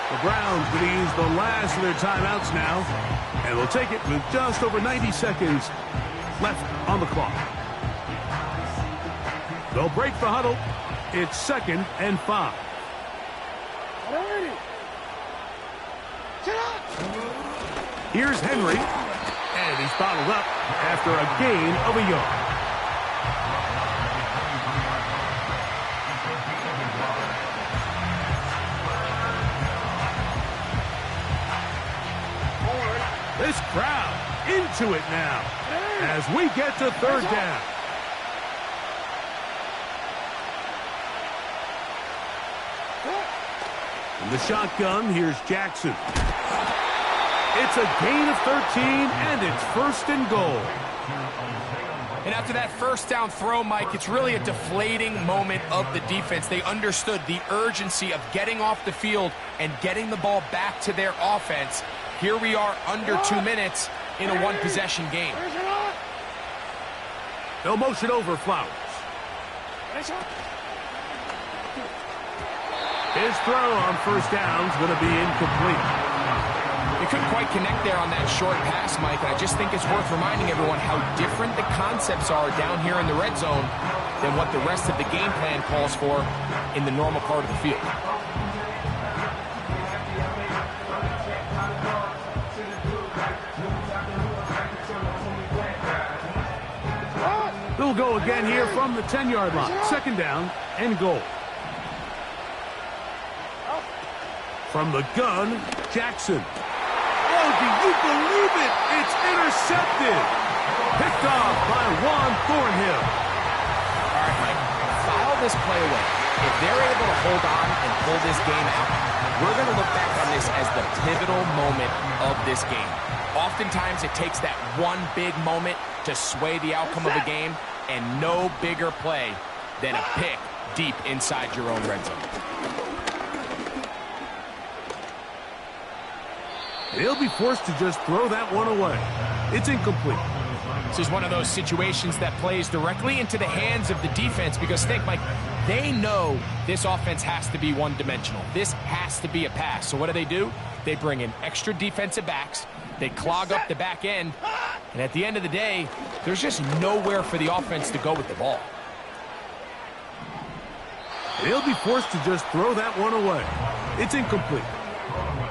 The Browns going to use the last of their timeouts now, and they'll take it with just over 90 seconds left on the clock. They'll break the huddle. It's 2nd and 5. Here's Henry, and he's bottled up after a gain of a yard. This crowd into it now as we get to 3rd down. In the shotgun, here's Jackson. It's a gain of 13, and it's 1st and goal. And after that 1st down throw, Mike, it's really a deflating moment of the defense. They understood the urgency of getting off the field and getting the ball back to their offense. Here we are under 2 minutes in a 1-possession game. They'll motion over Flowers. His throw on 1st down is going to be incomplete. They couldn't quite connect there on that short pass, Mike, and I just think it's worth reminding everyone how different the concepts are down here in the red zone than what the rest of the game plan calls for in the normal part of the field. They'll go again here from the 10-yard line. 2nd down and goal. From the gun, Jackson. Oh, do you believe it? It's intercepted. Picked off by Juan Thornhill. All right, Mike, file this play away. If they're able to hold on and pull this game out, we're going to look back on this as the pivotal moment of this game. Oftentimes, it takes that one big moment to sway the outcome of a game, and no bigger play than a pick deep inside your own red zone. They'll be forced to just throw that one away. It's incomplete. This is one of those situations that plays directly into the hands of the defense because, think, Mike, they know this offense has to be one-dimensional. This has to be a pass. So what do? They bring in extra defensive backs. They clog up the back end. And at the end of the day, there's just nowhere for the offense to go with the ball. They'll be forced to just throw that one away. It's incomplete.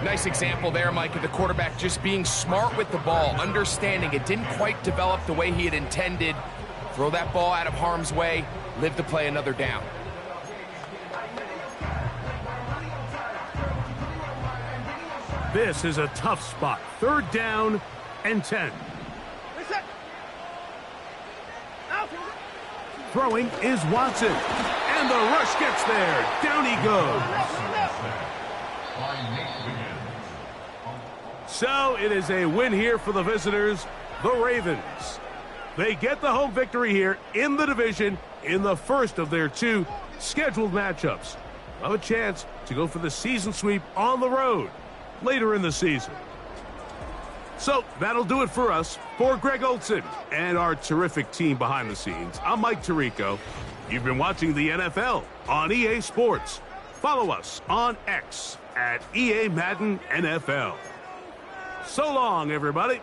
Nice example there, Mike, of the quarterback just being smart with the ball, understanding it didn't quite develop the way he had intended. Throw that ball out of harm's way, live to play another down. This is a tough spot. 3rd down and 10. Throwing is Watson. And the rush gets there. Down he goes. So it is a win here for the visitors, the Ravens. They get the home victory here in the division in the first of their 2 scheduled matchups. They'll have a chance to go for the season sweep on the road later in the season. So that'll do it for us. For Greg Olsen and our terrific team behind the scenes, I'm Mike Tirico. You've been watching the NFL on EA Sports. Follow us on X at EA Madden NFL. So long, everybody.